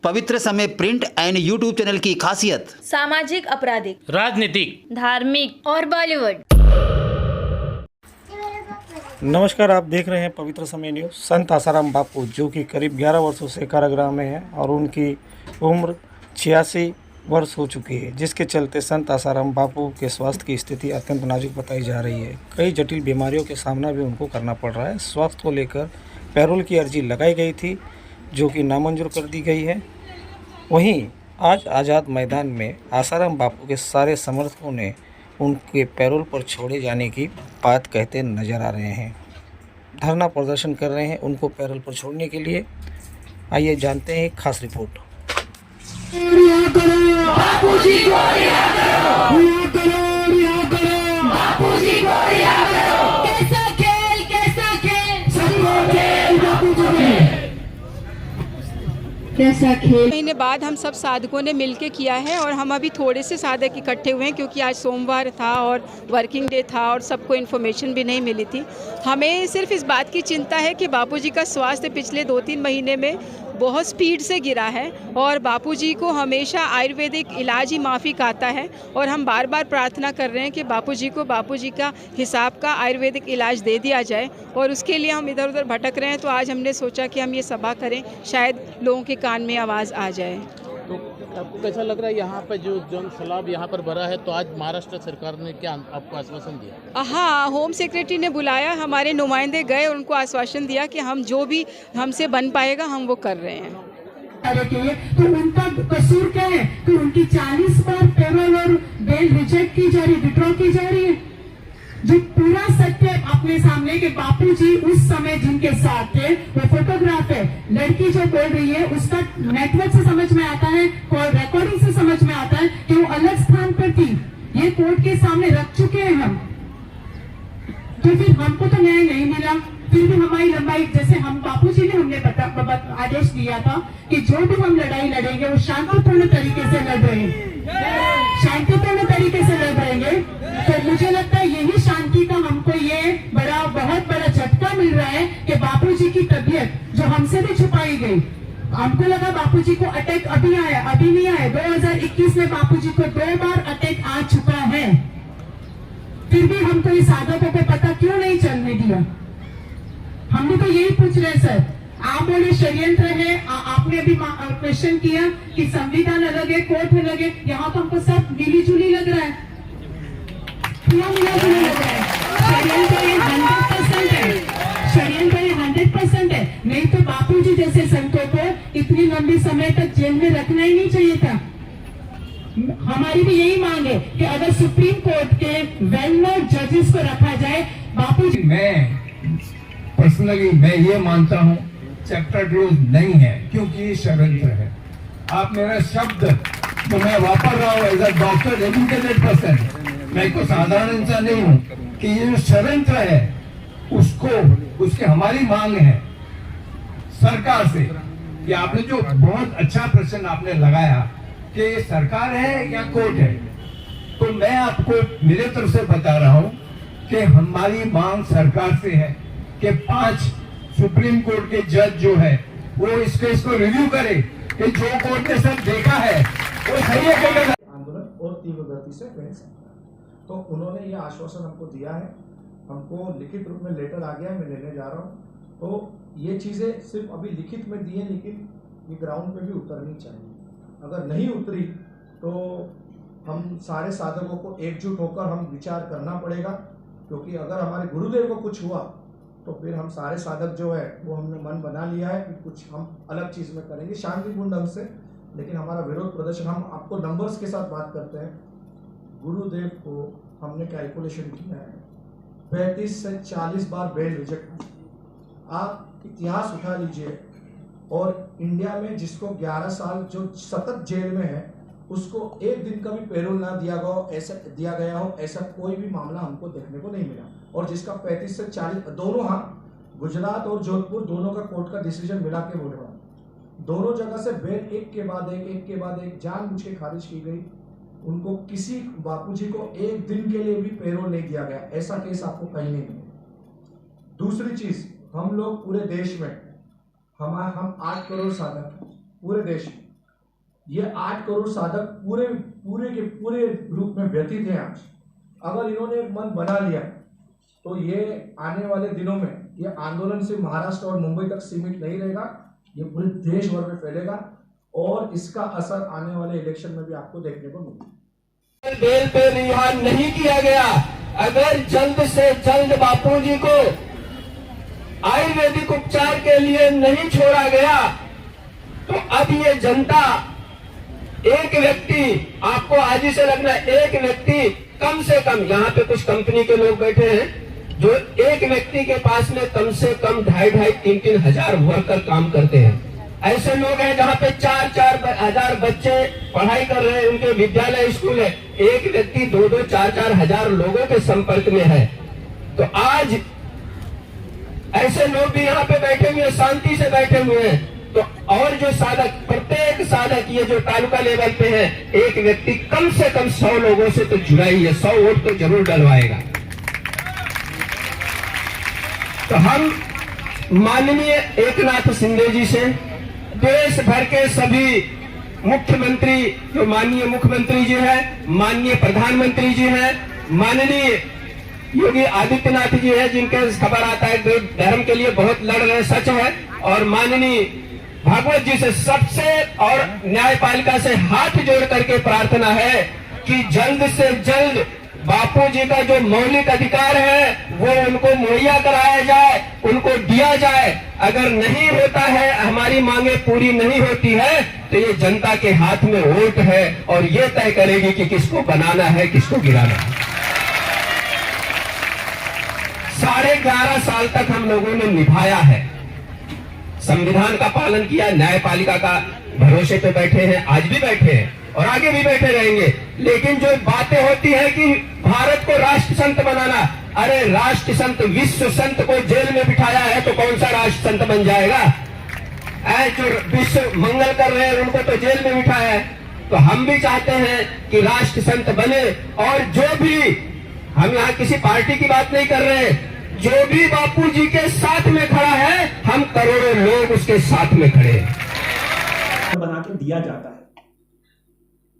पवित्र समय print and YouTube channel की खासियत सामाजिक, आपराधिक, राजनीतिक, धार्मिक और बॉलीवुड। नमस्कार, आप देख रहे हैं पवित्र समय न्यूज़। संत आसाराम बापू जो कि करीब 11 वर्षों से कारागृह में हैं और उनकी उम्र 86 वर्ष हो चुकी है, जिसके चलते संत आसाराम बापू के स्वास्थ्य की स्थिति अत्यंत नाजुक बताई जा रही है। कई जटिल बीमारियों के सामना भी उनको करना पड़ रहा है। स्वास्थ्य को लेकर पैरोल की अर्जी लगाई गई थी जो कि नामंजूर कर दी गई है। वहीं आज आज़ाद मैदान में आसाराम बापू के सारे समर्थकों ने उनके पैरोल पर छोड़े जाने की बात कहते नजर आ रहे हैं। धरना प्रदर्शन कर रहे हैं उनको पैरोल पर छोड़ने के लिए। आइए जानते हैं एक खास रिपोर्ट। कैसा खेल महीने बाद हम सब साधकों ने मिलके किया है और हम अभी थोड़े से साधक इकट्ठे हुए हैं क्योंकि आज सोमवार था और वर्किंग डे था और सबको इन्फॉर्मेशन भी नहीं मिली थी। हमें सिर्फ इस बात की चिंता है कि बापूजी का स्वास्थ्य पिछले 2-3 महीने में बहुत स्पीड से गिरा है और बापूजी को हमेशा आयुर्वेदिक इलाज ही माफिक आता है और हम बार बार प्रार्थना कर रहे हैं कि बापूजी का हिसाब का आयुर्वेदिक इलाज दे दिया जाए और उसके लिए हम इधर उधर भटक रहे हैं। तो आज हमने सोचा कि हम ये सभा करें, शायद लोगों के कान में आवाज़ आ जाए। तो आपको कैसा लग रहा है यहाँ पर जो जन सैलाब यहाँ पर भरा है, तो आज महाराष्ट्र सरकार ने क्या आपको आश्वासन दिया? हाँ, होम सेक्रेटरी ने बुलाया, हमारे नुमाइंदे गए और उनको आश्वासन दिया कि हम जो भी हमसे बन पाएगा हम वो कर रहे हैं। तो उनका कसूर क्या है कि उनकी 40 बार पैरोल और बेल रिजेक्ट की जा रही, विड्रॉ की जा रही है। जो पूरा सत्य अपने सामने कि बापूजी उस समय जिनके साथ थे वो फोटोग्राफ है। लड़की जो बोल रही है उसका नेटवर्क से समझ में आता है, कॉल रिकॉर्डिंग से समझ में आता है कि वो अलग स्थान पर थी। ये कोर्ट के सामने रख चुके हैं हम। तो फिर हमको तो न्याय नहीं मिला। फिर भी हमारी लंबाई, जैसे हम बापूजी ने हमने आदेश दिया था कि जो भी हम लड़ाई लड़ेंगे वो शांतिपूर्ण तरीके से लड़ रहे हैं, शांतिपूर्ण तरीके से लड़ रहेंगे। तो मुझे लगता है यही शांति का हमको ये बहुत बड़ा झटका मिल रहा है कि बापूजी की तबीयत जो हमसे भी छुपाई गई, हमको लगा बापूजी को अटैक अभी आया, अभी नहीं आया। 2021 में बापूजी को 2 बार अटैक आ चुका है, फिर भी हमको इस साधकों को पता क्यों नहीं चलने दिया। हम भी तो यही पूछ रहे हैं सर। आप बोले षड्यंत्र है, आपने अभी क्वेश्चन किया कि संविधान अलग है, कोर्ट अलग है। यहाँ तो हमको सब मिली जुली लग रहा है, पूरा मिला जुला लग रहा है। षड्यंत्र ये 100% है, षड्यंत्र ये 100% है। नहीं तो बापूजी जैसे संतों को इतनी लंबी समय तक जेल में रखना ही नहीं चाहिए था। हमारी भी यही मांग है कि अगर सुप्रीम कोर्ट के वेल नोन जजेस को रखा जाए। बापूजी पर्सनली मैं ये मानता हूँ चैप्टर क्लोज नहीं है क्योंकि षड्यंत्र है। आप मेरा शब्द तो मैं वापर रहा हूँ as a doctor, educated person, मैं कोई साधारण इंसान नहीं हूँ कि ये जो षड्यंत्र है उसको उसकी हमारी मांग है सरकार से कि आपने जो बहुत अच्छा प्रश्न आपने लगाया कि सरकार है या कोर्ट है, तो मैं आपको मेरे तरफ से बता रहा हूँ कि हमारी मांग सरकार से है कि 5 सुप्रीम कोर्ट के जज जो है वो इस केस को रिव्यू करे कि जो कोर्ट ने सब देखा है वो सही है कि गलत। आंदोलन और तीव्र गति से करें। तो उन्होंने ये आश्वासन हमको दिया है, हमको लिखित रूप में लेटर आ गया है, मैं लेने जा रहा हूँ। तो ये चीज़ें सिर्फ अभी लिखित में दी है, लेकिन ये ग्राउंड पे भी उतरनी चाहिए। अगर नहीं उतरी तो हम सारे साधकों को एकजुट होकर हम विचार करना पड़ेगा, क्योंकि अगर हमारे गुरुदेव को कुछ हुआ तो फिर हम सारे साधक जो है वो हमने मन बना लिया है कि कुछ हम अलग चीज़ में करेंगे शांतिपूर्ण ढंग से। लेकिन हमारा विरोध प्रदर्शन, हम आपको नंबर्स के साथ बात करते हैं। गुरुदेव को हमने कैलकुलेशन किया है 35 से 40 बार बेल रिजेक्ट। आप इतिहास उठा लीजिए और इंडिया में जिसको 11 साल जो सतत जेल में है उसको एक दिन का भी पैरोल ना दिया गया हो ऐसा कोई भी मामला हमको देखने को नहीं मिला। और जिसका 35 से 40 दोनों, हाँ, गुजरात और जोधपुर दोनों का कोर्ट का डिसीजन मिला के बोल रहा हूँ, दोनों जगह से बेल एक के बाद एक जानबूझ के खारिज की गई। उनको किसी बापूजी को एक दिन के लिए भी पैरोल नहीं दिया गया, ऐसा केस आपको कहीं नहीं मिलेगा। दूसरी चीज, हम लोग पूरे देश में हम 8 करोड़ साधक पूरे देश में, ये 8 करोड़ साधक पूरे पूरे के पूरे रूप में व्यतीत हैं आज। अगर इन्होंने एक मन बना लिया तो ये आने वाले दिनों में ये आंदोलन सिर्फ महाराष्ट्र और मुंबई तक सीमित नहीं रहेगा, ये पूरे देश भर में फैलेगा और इसका असर आने वाले इलेक्शन में भी आपको देखने को मिलेगा। बेल पे रिहा नहीं किया गया, अगर जल्द से जल्द बापूजी को आयुर्वेदिक उपचार के लिए नहीं छोड़ा गया तो अब ये जनता, एक व्यक्ति, आपको आज ही से लगना, एक व्यक्ति कम से कम, यहाँ पे कुछ कंपनी के लोग बैठे हैं जो एक व्यक्ति के पास में कम से कम 2,500-3,000 हजार वर्कर काम करते हैं। ऐसे लोग हैं जहाँ पे 4-4 हजार बच्चे पढ़ाई कर रहे हैं, उनके विद्यालय स्कूल है, एक व्यक्ति 2-4 हजार लोगों के संपर्क में है। तो आज ऐसे लोग भी यहाँ पे बैठे हुए हैं, शांति से बैठे हुए हैं। तो और जो साधक, प्रत्येक साधक, ये जो तालुका लेवल पे है, एक व्यक्ति कम से कम 100 लोगों से तो जुड़ा ही है, 100 वोट तो जरूर डलवाएगा। तो हम माननीय एकनाथ शिंदे जी से, देश भर के सभी मुख्यमंत्री, जो माननीय मुख्यमंत्री जी हैं, माननीय प्रधानमंत्री जी हैं, माननीय योगी आदित्यनाथ जी हैं, जिनके खबर आता है कि धर्म के लिए बहुत लड़ रहे, सच है, और माननीय भागवत जी से सबसे और न्यायपालिका से हाथ जोड़ करके प्रार्थना है कि जल्द से जल्द बापू जी का जो मौलिक अधिकार है वो उनको मुहैया कराया जाए, उनको दिया जाए। अगर नहीं होता है, हमारी मांगे पूरी नहीं होती है, तो ये जनता के हाथ में वोट है और ये तय करेगी कि किसको बनाना है, किसको गिराना है। 11.5 साल तक हम लोगों ने निभाया है, संविधान का पालन किया, न्यायपालिका का भरोसे पे बैठे हैं, आज भी बैठे हैं और आगे भी बैठे रहेंगे। लेकिन जो बातें होती है कि भारत को राष्ट्र संत बनाना, अरे राष्ट्र संत, विश्व संत को जेल में बिठाया है तो कौन सा राष्ट्र संत बन जाएगा? जो विश्व मंगल कर रहे हैं उनको तो जेल में बिठाया है। तो हम भी चाहते हैं कि राष्ट्र संत बने, और जो भी, हम यहाँ किसी पार्टी की बात नहीं कर रहे, जो भी बापू जी के साथ में खड़ा है, हम करोड़ों लोग उसके साथ में खड़े हैं। बना के दिया जाता है।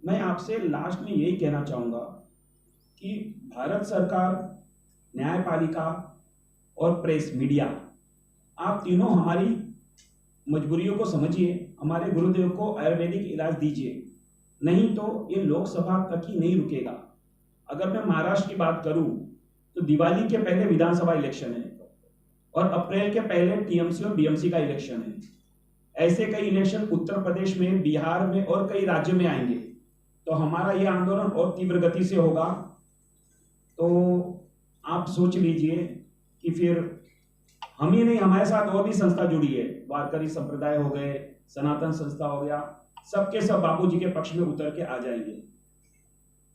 मैं आपसे लास्ट में यही कहना चाहूँगा कि भारत सरकार, न्यायपालिका और प्रेस मीडिया, आप तीनों हमारी मजबूरियों को समझिए, हमारे गुरुदेव को आयुर्वेदिक इलाज दीजिए, नहीं तो ये लोकसभा तक ही नहीं रुकेगा। अगर मैं महाराष्ट्र की बात करूं तो दिवाली के पहले विधानसभा इलेक्शन है और अप्रैल के पहले टीएमसी और बीएमसी का इलेक्शन है। ऐसे कई इलेक्शन उत्तर प्रदेश में, बिहार में और कई राज्यों में आएंगे। तो हमारा ये आंदोलन और तीव्र गति से होगा। तो आप सोच लीजिए कि फिर हम ही नहीं, हमारे साथ और भी संस्था जुड़ी है, वारकरी संप्रदाय हो गए, सनातन संस्था हो गया, सबके सब बापूजी के पक्ष में उतर के आ जाएंगे।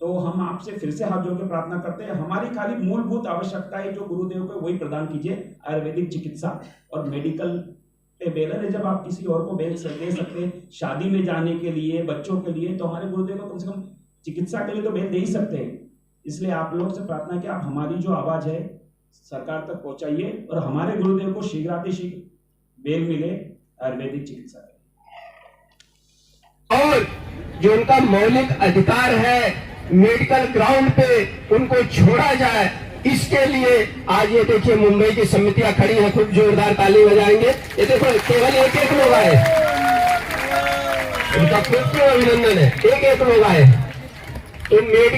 तो हम आपसे फिर से हाथ जोड़ के प्रार्थना करते हैं, हमारी खाली मूलभूत आवश्यकताएं जो गुरुदेव को वही प्रदान कीजिए, आयुर्वेदिक चिकित्सा और मेडिकल पे बेल है। जब आप किसी और को बेल दे सकते हैं शादी में जाने के लिए, बच्चों के लिए, तो हमारे गुरुदेव को कम से कम चिकित्सा के लिए तो बेल दे ही सकते हैं। इसलिए आप लोग से प्रार्थना कि आप हमारी जो आवाज है सरकार तक पहुंचाइए और हमारे गुरुदेव को शीघ्रातिशीघ्र बेल मिले आयुर्वेदिक चिकित्सा के। और जो उनका मौलिक अधिकार है, मेडिकल ग्राउंड पे उनको छोड़ा जाए, इसके लिए आज ये देखिए मुंबई की समितियां खड़ी हैं, खूब जोरदार ताली बजाएंगे। ये देखो केवल एक लोग आए, उनका खूब अभिनंदन है, एक लोग आए। तो